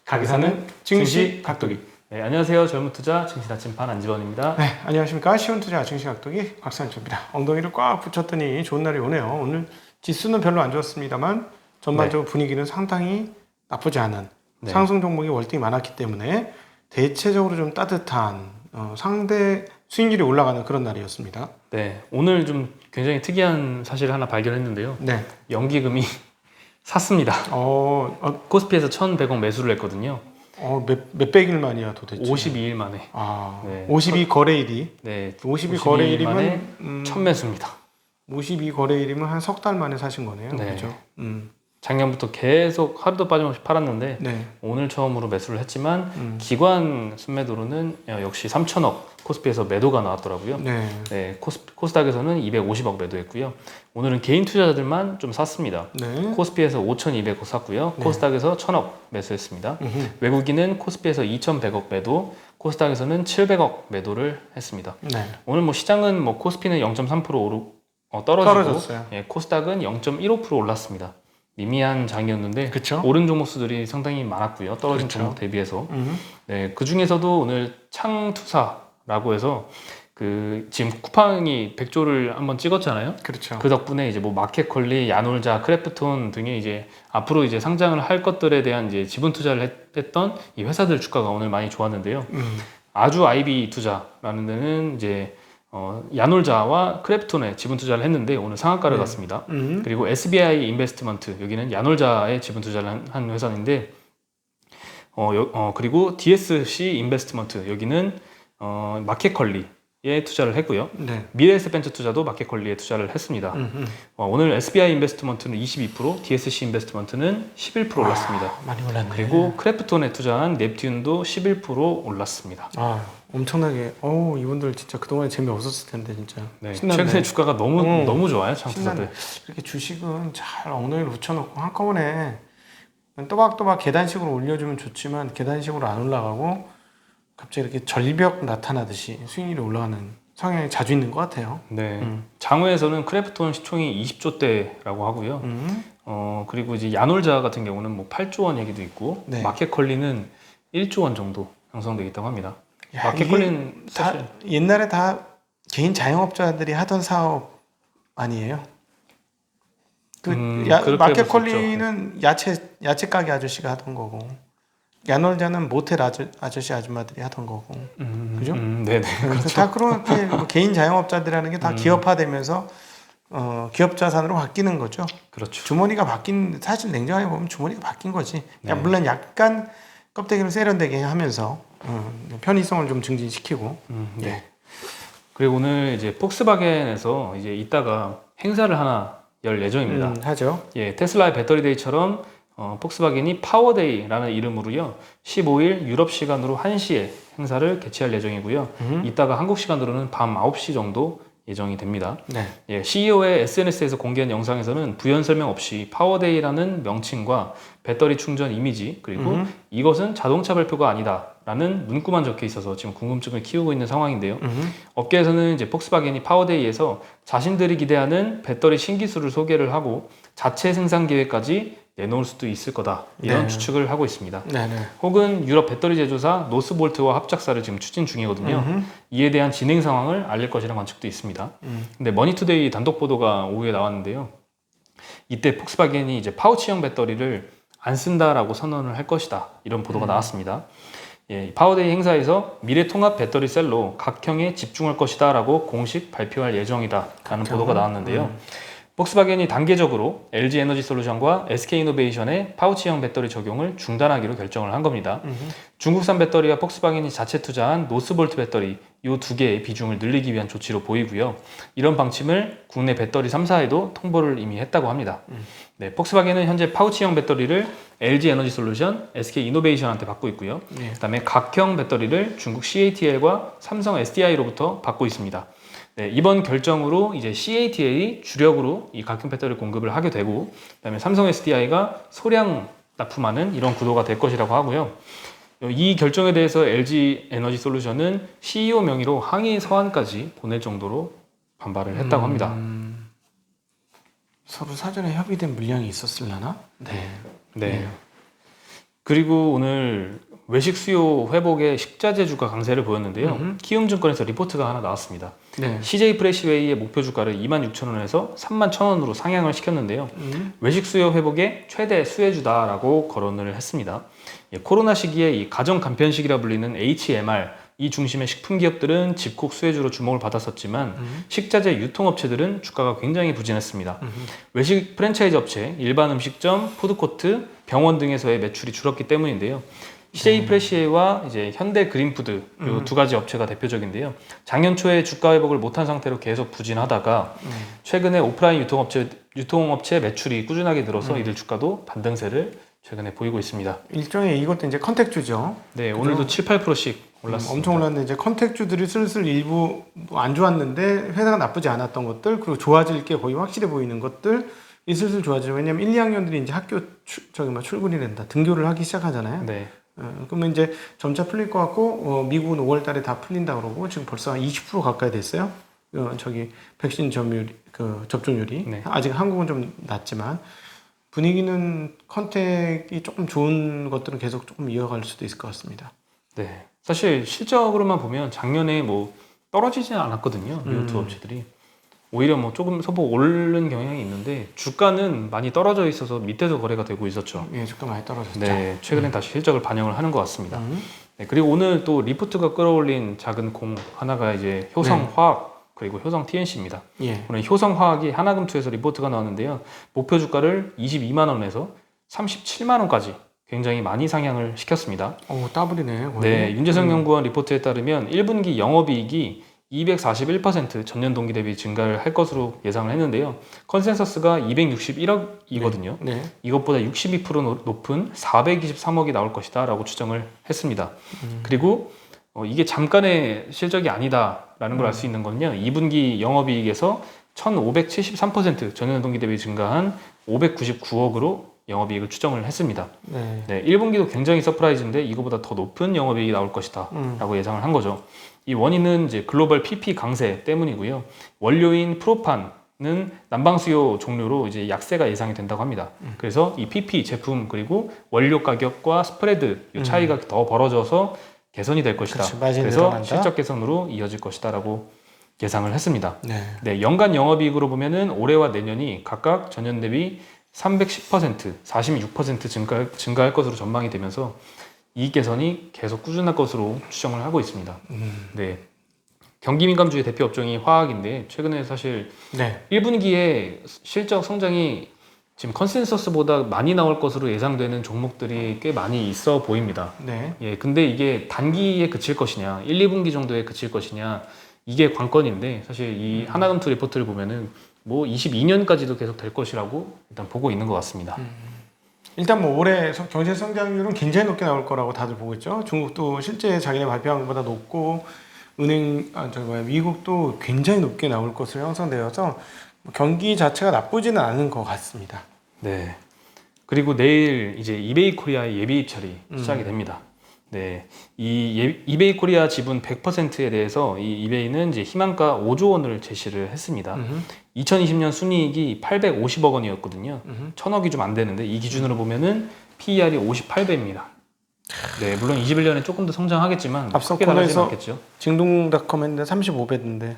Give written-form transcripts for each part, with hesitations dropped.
가게 사는 증시 각도기. 네, 안녕하세요. 젊은 투자 증시 나침반 안지원입니다. 네, 안녕하십니까. 쉬운 투자 증시 각도기 박상철입니다. 엉덩이를 꽉 붙였더니 좋은 날이 오네요. 오늘 지수는 별로 안 좋았습니다만 전반적으로 분위기는 상당히 나쁘지 않은 상승 종목이 월등히 많았기 때문에 대체적으로 좀 따뜻한 상대 수익률이 올라가는 그런 날이었습니다. 네, 오늘 좀 굉장히 특이한 사실을 하나 발견했는데요. 네. 연기금이 샀습니다. 코스피에서 1,100억 매수를 했거든요. 몇백일 만이야 도대체? 52일 만에. 네. 52 거래일이? 네. 52 거래일이면 1000매수입니다. 52 거래일이면 한 석 달 만에 사신 거네요. 네. 그렇죠? 작년부터 계속 하루도 빠짐없이 팔았는데 네. 오늘 처음으로 매수를 했지만 기관 순매도로는 역시 3천억 코스피에서 매도가 나왔더라고요. 네. 네, 코스닥에서는 250억 매도했고요. 오늘은 개인 투자자들만 좀 샀습니다. 네. 코스피에서 5,200억 샀고요. 네. 코스닥에서 1,000억 매수했습니다. 외국인은 코스피에서 2,100억 매도, 코스닥에서는 700억 매도를 했습니다. 네. 오늘 뭐 시장은 뭐 코스피는 0.3% 떨어지고 코스닥은 0.15% 올랐습니다. 미미한 장이었는데 그쵸? 오른 종목수들이 상당히 많았고요. 떨어진 종목 대비해서. 네, 그 중에서도 오늘 창투사라고 해서 지금 쿠팡이 100조를 한번 찍었잖아요. 그렇죠. 그 덕분에 이제 뭐 마켓컬리, 야놀자, 크래프톤 등의 이제 앞으로 이제 상장을 할 것들에 대한 이제 지분 투자를 했던 이 회사들 주가가 오늘 많이 좋았는데요. 아주 아이비 투자라는 데는 이제 야놀자와 크래프톤에 지분 투자를 했는데 오늘 상한가를 갔습니다. 그리고 SBI 인베스트먼트, 여기는 야놀자에 지분 투자를 한 회사인데 그리고 DSC 인베스트먼트, 여기는 마켓컬리에 투자를 했고요. 네. 미래에셋벤처 투자도 마켓컬리에 투자를 했습니다. 오늘 SBI 인베스트먼트는 22%, DSC 인베스트먼트는 11% 올랐습니다. 많이 올랐네. 그리고 크래프톤에 투자한 넵튠도 11% 올랐습니다. 엄청나게. 이분들 진짜 그동안에 재미없었을 텐데 진짜. 네, 신났네. 최근에 주가가 너무 좋아요, 창투자들. 이렇게 주식은 잘 엉덩이를 붙여놓고 한꺼번에 또박또박 계단식으로 올려주면 좋지만 계단식으로 안 올라가고 갑자기 이렇게 절벽 나타나듯이 수익률이 올라가는 성향이 자주 있는 것 같아요. 네. 장외에서는 크래프톤 시총이 20조대라고 하고요. 그리고 이제 야놀자 같은 경우는 뭐 8조 원 얘기도 있고, 네. 마켓컬리는 1조 원 정도 형성되어 있다고 합니다. 마켓컬리는 사실 옛날에 다 개인 자영업자들이 하던 사업 아니에요? 마켓컬리는 야채 가게 아저씨가 하던 거고, 야놀자는 모텔 아저씨 아줌마들이 하던 거고, 그죠? 네네. 그렇죠. 다 그렇게 뭐 개인 자영업자들이라는 게 다 기업화되면서 기업 자산으로 바뀌는 거죠. 그렇죠. 주머니가 사실 냉정하게 보면 주머니가 바뀐 거지. 네. 물론 약간 껍데기를 세련되게 하면서 편의성을 좀 증진시키고. 네. 그리고 오늘 이제 폭스바겐에서 이제 이따가 행사를 하나 열 예정입니다. 하죠. 예, 테슬라의 배터리데이처럼 폭스바겐이 파워데이라는 이름으로요, 15일 유럽 시간으로 1시에 행사를 개최할 예정이고요. 이따가 한국 시간으로는 밤 9시 정도 예정이 됩니다. 네. 예, CEO의 SNS에서 공개한 영상에서는 부연 설명 없이 파워데이라는 명칭과 배터리 충전 이미지, 그리고 이것은 자동차 발표가 아니다 라는 문구만 적혀 있어서 지금 궁금증을 키우고 있는 상황인데요. 업계에서는 이제 폭스바겐이 파워데이에서 자신들이 기대하는 배터리 신기술을 소개를 하고 자체 생산 계획까지 내놓을 수도 있을 거다, 이런 추측을 하고 있습니다. 혹은 유럽 배터리 제조사 노스볼트와 합작사를 지금 추진 중이거든요. 이에 대한 진행 상황을 알릴 것이라는 관측도 있습니다. 근데 머니투데이 단독 보도가 오후에 나왔는데요. 이때 폭스바겐이 이제 파우치형 배터리를 안 쓴다라고 선언을 할 것이다, 이런 보도가 나왔습니다. 예, 파워데이 행사에서 미래 통합 배터리 셀로 각형에 집중할 것이다 라고 공식 발표할 예정이다 라는 보도가 나왔는데요. 폭스바겐이 단계적으로 LG 에너지 솔루션과 SK 이노베이션의 파우치형 배터리 적용을 중단하기로 결정을 한 겁니다. 중국산 배터리와 폭스바겐이 자체 투자한 노스볼트 배터리, 이 두 개의 비중을 늘리기 위한 조치로 보이고요. 이런 방침을 국내 배터리 3사에도 통보를 이미 했다고 합니다. 네, 폭스바겐은 현재 파우치형 배터리를 LG 에너지 솔루션, SK 이노베이션한테 받고 있고요. 그다음에 각형 배터리를 중국 CATL과 삼성 SDI로부터 받고 있습니다. 네, 이번 결정으로 이제 CATL이 주력으로 이 각형 배터리 공급을 하게 되고, 그다음에 삼성 SDI가 소량 납품하는 이런 구도가 될 것이라고 하고요. 이 결정에 대해서 LG 에너지 솔루션은 CEO 명의로 항의 서한까지 보낼 정도로 반발을 했다고 합니다. 서로 사전에 협의된 물량이 있었을라나? 네. 그리고 오늘 외식 수요 회복에 식자재 주가 강세를 보였는데요. 키움증권에서 리포트가 하나 나왔습니다. 네. CJ 프레시웨이의 목표 주가를 26,000원에서 31,000원으로 상향을 시켰는데요. 외식 수요 회복의 최대 수혜주다라고 거론을 했습니다. 예, 코로나 시기에 이 가정 간편식이라 불리는 HMR 이 중심의 식품 기업들은 집콕 수혜주로 주목을 받았었지만 식자재 유통업체들은 주가가 굉장히 부진했습니다. 외식 프랜차이즈 업체, 일반 음식점, 푸드코트, 병원 등에서의 매출이 줄었기 때문인데요. CJ 프레시웨이와 이제 현대 그린푸드 이 두 가지 업체가 대표적인데요. 작년 초에 주가 회복을 못한 상태로 계속 부진하다가 최근에 오프라인 유통업체 매출이 꾸준하게 늘어서 이들 주가도 반등세를 최근에 보이고 있습니다. 일종의 이것도 이제 컨택주죠. 네, 오늘도 7, 8%씩 올랐습니다. 엄청 올랐는데 이제 컨택주들이 슬슬 일부 안 좋았는데 회사가 나쁘지 않았던 것들 그리고 좋아질 게 거의 확실해 보이는 것들 이 슬슬 좋아지죠. 왜냐면 1, 2학년들이 이제 학교 출근이 된다. 등교를 하기 시작하잖아요. 네. 그러면 이제 점차 풀릴 것 같고 미국은 5월 달에 다 풀린다 그러고 지금 벌써 한 20% 가까이 됐어요. 백신 접종률이. 네. 아직 한국은 좀 낮지만 분위기는 컨택이 조금 좋은 것들은 계속 조금 이어갈 수도 있을 것 같습니다. 네. 사실 실적으로만 보면 작년에 뭐 떨어지지는 않았거든요. 미국 두 업체들이. 오히려 뭐 조금 소폭 오른 경향이 있는데 주가는 많이 떨어져 있어서 밑에서 거래가 되고 있었죠. 예, 주가 많이 떨어졌죠. 네, 최근에 다시 실적을 반영을 하는 것 같습니다. 네, 그리고 오늘 또 리포트가 끌어올린 작은 공 하나가 이제 효성화학 그리고 효성 TNC입니다. 예. 오늘 효성화학이 하나금투에서 리포트가 나왔는데요. 목표 주가를 22만 원에서 37만 원까지 굉장히 많이 상향을 시켰습니다. 오, 더블이네. 거의. 네, 윤재성 연구원 리포트에 따르면 1분기 영업이익이 241% 전년 동기 대비 증가를 할 것으로 예상을 했는데요. 컨센서스가 261억이거든요. 네. 이것보다 62% 높은 423억이 나올 것이다 라고 추정을 했습니다. 그리고 이게 잠깐의 실적이 아니다라는 걸 알 수 있는 건요. 2분기 영업이익에서 1573% 전년 동기 대비 증가한 599억으로 영업이익을 추정을 했습니다. 네. 네, 1분기도 굉장히 서프라이즈인데 이거보다 더 높은 영업이익이 나올 것이다 라고 예상을 한 거죠. 이 원인은 이제 글로벌 PP 강세 때문이고요. 원료인 프로판은 난방 수요 종료로 이제 약세가 예상이 된다고 합니다. 그래서 이 PP 제품 그리고 원료 가격과 스프레드 이 차이가 더 벌어져서 개선이 될 것이다. 그치, 마진이 그래서 늘어난다. 실적 개선으로 이어질 것이다라고 예상을 했습니다. 네. 네, 연간 영업이익으로 보면은 올해와 내년이 각각 전년 대비 310%, 46% 증가할 것으로 전망이 되면서 이익 개선이 계속 꾸준할 것으로 추정을 하고 있습니다. 네. 경기 민감주의 대표 업종이 화학인데 최근에 사실 네. 1분기에 실적 성장이 지금 컨센서스보다 많이 나올 것으로 예상되는 종목들이 꽤 많이 있어 보입니다. 네. 예, 근데 이게 단기에 그칠 것이냐, 1, 2분기 정도에 그칠 것이냐, 이게 관건인데 사실 이 하나금투 리포트를 보면은 뭐 22년까지도 계속 될 것이라고 일단 보고 있는 것 같습니다. 일단 뭐 올해 경제 성장률은 굉장히 높게 나올 거라고 다들 보고 있죠. 중국도 실제 자기네 발표한 것보다 높고 미국도 굉장히 높게 나올 것으로 형성되어서 경기 자체가 나쁘지는 않은 것 같습니다. 네. 그리고 내일 이제 이베이 코리아의 예비 입찰이 시작이 됩니다. 네. 이 이베이 코리아 지분 100%에 대해서 이 이베이는 이제 희망가 5조 원을 제시를 했습니다. 2020년 순이익이 850억 원이었거든요. 1000억이 좀 안 되는데 이 기준으로 보면은 PER이 58배입니다. 네, 물론 21년에 조금 더 성장하겠지만 앞서 크게 다르진 코너에서 않겠죠. 징동닷컴 했는데 35배던데.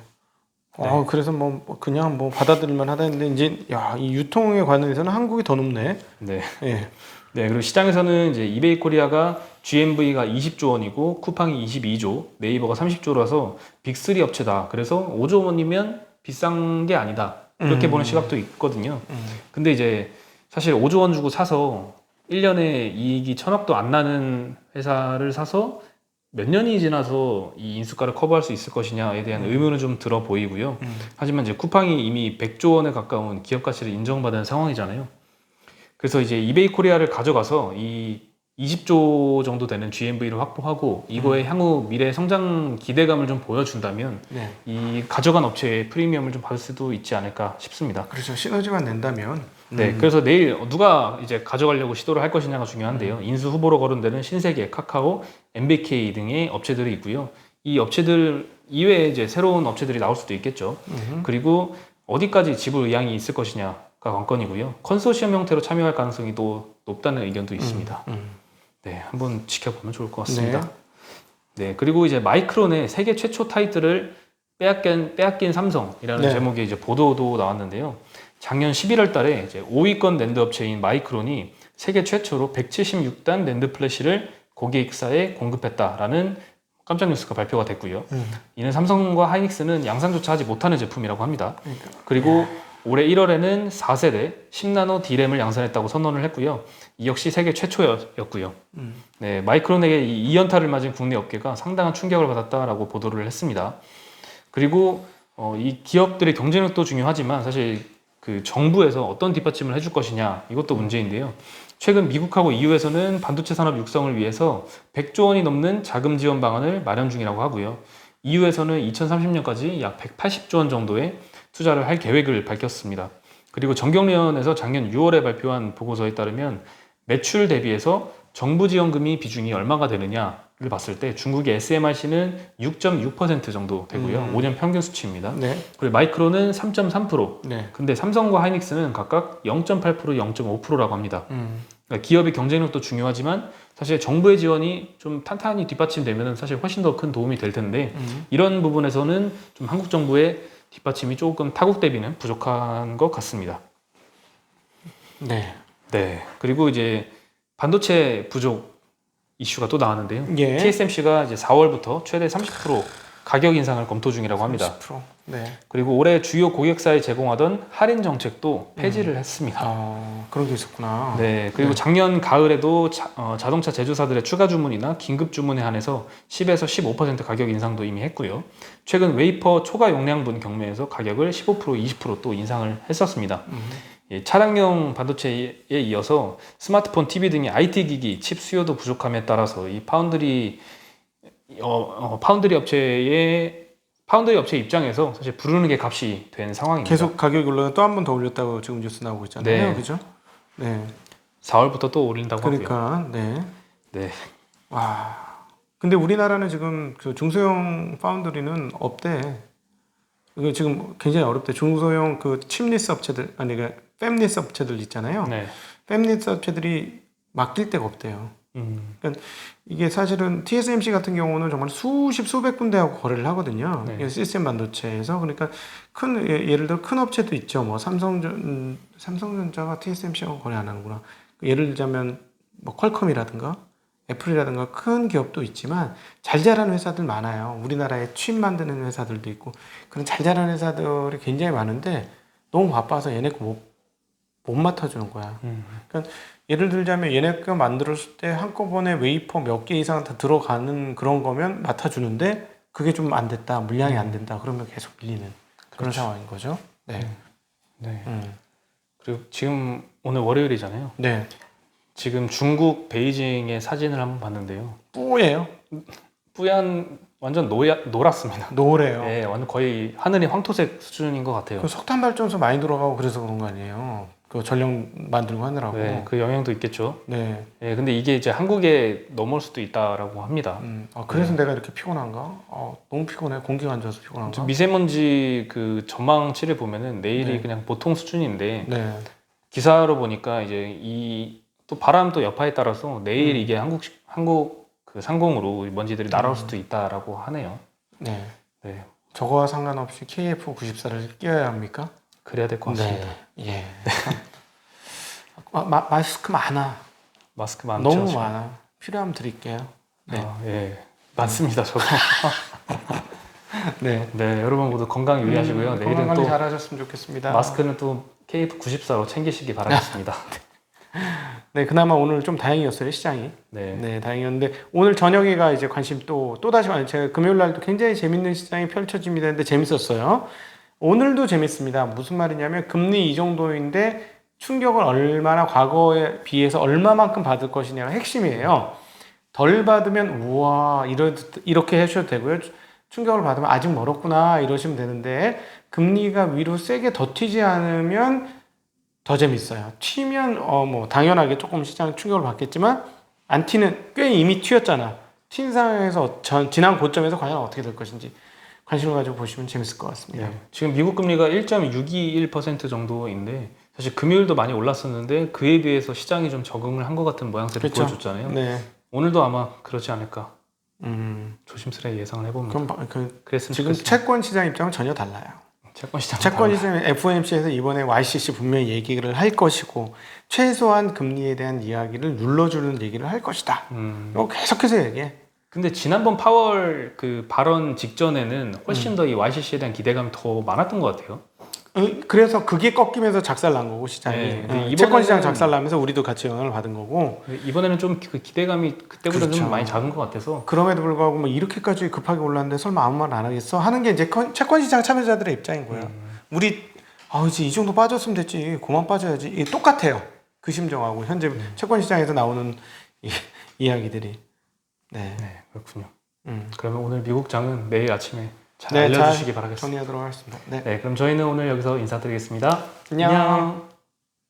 네. 그래서 그냥 받아들일만 하다 했는데 이제 이 유통에 관해서는 한국이 더 높네. 네. 예. 네, 그리고 시장에서는 이제 이베이 코리아가 GMV가 20조 원이고 쿠팡이 22조, 네이버가 30조라서 빅3 업체다. 그래서 5조 원이면 비싼 게 아니다. 이렇게 보는 시각도 있거든요. 근데 이제 사실 5조 원 주고 사서 1년에 이익이 1000억도 안 나는 회사를 사서 몇 년이 지나서 이 인수가를 커버할 수 있을 것이냐에 대한 의문은 좀 들어 보이고요. 하지만 이제 쿠팡이 이미 100조 원에 가까운 기업 가치를 인정받은 상황이잖아요. 그래서 이제 이베이 코리아를 가져가서 이 20조 정도 되는 GMV를 확보하고 이거의 향후 미래 성장 기대감을 좀 보여준다면 네. 이 가져간 업체의 프리미엄을 좀 받을 수도 있지 않을까 싶습니다. 그렇죠. 시너지만 낸다면. 네, 그래서 내일 누가 이제 가져가려고 시도를 할 것이냐가 중요한데요. 인수 후보로 거론되는 신세계, 카카오, MBK 등의 업체들이 있고요. 이 업체들 이외에 이제 새로운 업체들이 나올 수도 있겠죠. 그리고 어디까지 지불 의향이 있을 것이냐가 관건이고요. 컨소시엄 형태로 참여할 가능성이 또 높다는 의견도 있습니다. 네, 한번 지켜보면 좋을 것 같습니다. 네. 네, 그리고 이제 마이크론의 세계 최초 타이틀을 빼앗긴 삼성이라는 네. 제목의 이제 보도도 나왔는데요. 작년 11월 달에 이제 5위권 낸드 업체인 마이크론이 세계 최초로 176단 낸드 플래시를 고객사에 공급했다라는 깜짝 뉴스가 발표가 됐고요. 이는 삼성과 하이닉스는 양산조차 하지 못하는 제품이라고 합니다. 그러니까. 그리고 올해 1월에는 4세대 10나노 D램을 양산했다고 선언을 했고요. 이 역시 세계 최초였고요. 네, 마이크론에게 이 2연타를 맞은 국내 업계가 상당한 충격을 받았다라고 보도를 했습니다. 그리고 이 기업들의 경쟁력도 중요하지만 사실 그 정부에서 어떤 뒷받침을 해줄 것이냐 이것도 문제인데요. 최근 미국하고 EU에서는 반도체 산업 육성을 위해서 100조 원이 넘는 자금 지원 방안을 마련 중이라고 하고요. EU에서는 2030년까지 약 180조 원 정도의 투자를 할 계획을 밝혔습니다. 그리고 정경련에서 작년 6월에 발표한 보고서에 따르면 매출 대비해서 정부 지원금이 비중이 얼마가 되느냐를 봤을 때 중국의 SMRC는 6.6% 정도 되고요. 5년 평균 수치입니다. 네. 그리고 마이크론은 3.3%. 네. 근데 삼성과 하이닉스는 각각 0.8%, 0.5%라고 합니다. 그러니까 기업의 경쟁력도 중요하지만 사실 정부의 지원이 좀 탄탄히 뒷받침되면 사실 훨씬 더 큰 도움이 될 텐데 이런 부분에서는 좀 한국 정부의 뒷받침이 조금 타국 대비는 부족한 것 같습니다. 네. 네. 그리고 이제 반도체 부족 이슈가 또 나왔는데요. 예. TSMC가 이제 4월부터 최대 30% 가격 인상을 검토 중이라고 합니다. 10%. 네. 그리고 올해 주요 고객사에 제공하던 할인 정책도 폐지를 했습니다. 그런 게 있었구나. 네, 그리고 작년 가을에도 자동차 제조사들의 추가 주문이나 긴급 주문에 한해서 10에서 15% 가격 인상도 이미 했고요. 최근 웨이퍼 초과 용량분 경매에서 가격을 15%, 20%또 인상을 했었습니다. 예, 차량용 반도체에 이어서 스마트폰, TV 등의 IT 기기 칩 수요도 부족함에 따라서 이 파운드리 업체 입장에서 사실 부르는 게 값이 된 상황입니다. 계속 가격이 올라가 또 한 번 더 올렸다고 지금 뉴스 나오고 있잖아요. 네. 그죠? 네. 4월부터 또 올린다고 하고요. 그러니까 네. 네. 와. 근데 우리나라는 지금 그 중소형 파운드리는 없대. 이거 지금 굉장히 어렵대. 중소형 그 칩리스 업체들 아니 그 팹리스 업체들 있잖아요. 네. 팹리스 업체들이 맡길 데가 없대요. 그러니까 이게 사실은 TSMC 같은 경우는 정말 수십 수백 군데하고 거래를 하거든요. 네. 이게 시스템 반도체에서 그러니까 큰 예를 들어 큰 업체도 있죠. 뭐 삼성전자가 TSMC하고 거래 안 하는구나. 예를 들자면 뭐 퀄컴이라든가 애플이라든가 큰 기업도 있지만 잘 자라는 회사들 많아요. 우리나라에 칩 만드는 회사들도 있고 그런 잘 자라는 회사들이 굉장히 많은데 너무 바빠서 얘네 거 못 맡아주는 거야. 그러니까 예를 들자면 얘네 거 만들었을 때 한꺼번에 웨이퍼 몇 개 이상 다 들어가는 그런 거면 맡아주는데 그게 좀 안 됐다, 물량이 안 된다 그러면 계속 밀리는 그런 상황인 거죠. 네. 네. 그리고 지금 오늘 월요일이잖아요. 네. 지금 중국 베이징의 사진을 한번 봤는데요. 뿌예요. 뿌얀 완전 노랗습니다. 노래요. 네, 완전 거의 하늘이 황토색 수준인 것 같아요. 그 석탄 발전소 많이 들어가고 그래서 그런 거 아니에요? 그 전력 만들고 하느라고. 네, 그 영향도 있겠죠. 네. 네, 근데 이게 이제 한국에 넘어올 수도 있다라고 합니다. 그래서 내가 이렇게 피곤한가? 너무 피곤해. 공기가 안 좋아서 피곤한가? 미세먼지 그 전망치를 보면은 내일이 네. 그냥 보통 수준인데 네. 기사로 보니까 이제 이 또 바람 또 여파에 따라서 내일 이게 한국 그 상공으로 먼지들이 날아올 수도 있다라고 하네요. 네. 네, 저거와 상관없이 KF94를 끼워야 합니까? 그래야 될 것 같습니다. 예. 마스크 많아. 마스크 많죠? 너무 지금? 많아. 필요하면 드릴게요. 네. 예, 많습니다. 저도. 네. 네, 여러분 모두 건강 유의하시고요. 내일은 건강관리 또 잘 하셨으면 좋겠습니다. 마스크는 또 KF94로 챙기시기 바라겠습니다. 네, 그나마 오늘 좀 다행이었어요, 시장이. 네. 네, 다행이었는데 오늘 저녁에가 이제 관심 또 다시 제가 금요일 날도 굉장히 재밌는 시장이 펼쳐집니다 했는데 재밌었어요. 오늘도 재밌습니다. 무슨 말이냐면 금리 이 정도인데 충격을 얼마나 과거에 비해서 얼마만큼 받을 것이냐가 핵심이에요. 덜 받으면 우와 이렇게 하셔도 되고요. 충격을 받으면 아직 멀었구나 이러시면 되는데 금리가 위로 세게 더 튀지 않으면 더 재밌어요. 튀면 뭐 당연하게 조금 시장 충격을 받겠지만 안 튀는 꽤 이미 튀었잖아. 튄 상황에서 지난 고점에서 과연 어떻게 될 것인지 관심을 가지고 보시면 재밌을 것 같습니다. 네. 지금 미국 금리가 1.621% 정도인데 사실 금요일도 많이 올랐었는데 그에 비해서 시장이 좀 적응을 한 것 같은 모양새를 그렇죠. 보여줬잖아요. 네. 오늘도 아마 그렇지 않을까 음. 조심스레 예상을 해봅니다. 그럼 그랬으면 지금 좋겠습니다. 채권 시장 입장은 전혀 달라요. 채권 시장 채권 시장 FOMC에서 이번에 YCC 분명히 얘기를 할 것이고 최소한 금리에 대한 이야기를 눌러주는 얘기를 할 것이다. 이거 계속해서 얘기해. 근데 지난번 파월 그 발언 직전에는 훨씬 더 이 YCC에 대한 기대감이 더 많았던 것 같아요. 그래서 그게 꺾이면서 작살난 거고 시장이. 네, 근데 채권 이번에는- 시장 작살나면서 우리도 같이 영향을 받은 거고. 이번에는 좀 그 기대감이 그때보다 그렇죠. 좀 많이 작은 것 같아서 그럼에도 불구하고 뭐 이렇게까지 급하게 올랐는데 설마 아무 말 안 하겠어? 하는 게 이제 채권 시장 참여자들의 입장인 거예요. 우리 이제 이 정도 빠졌으면 됐지. 그만 빠져야지. 이게 똑같아요. 그 심정하고 현재 채권 시장에서 나오는 이야기들이. 네. 네, 그렇군요. 음. 그러면 오늘 미국 장은 내일 아침에 잘 네, 알려주시기 잘 바라겠습니다. 정리하도록 하겠습니다. 네. 네, 그럼 저희는 오늘 여기서 인사드리겠습니다. 안녕.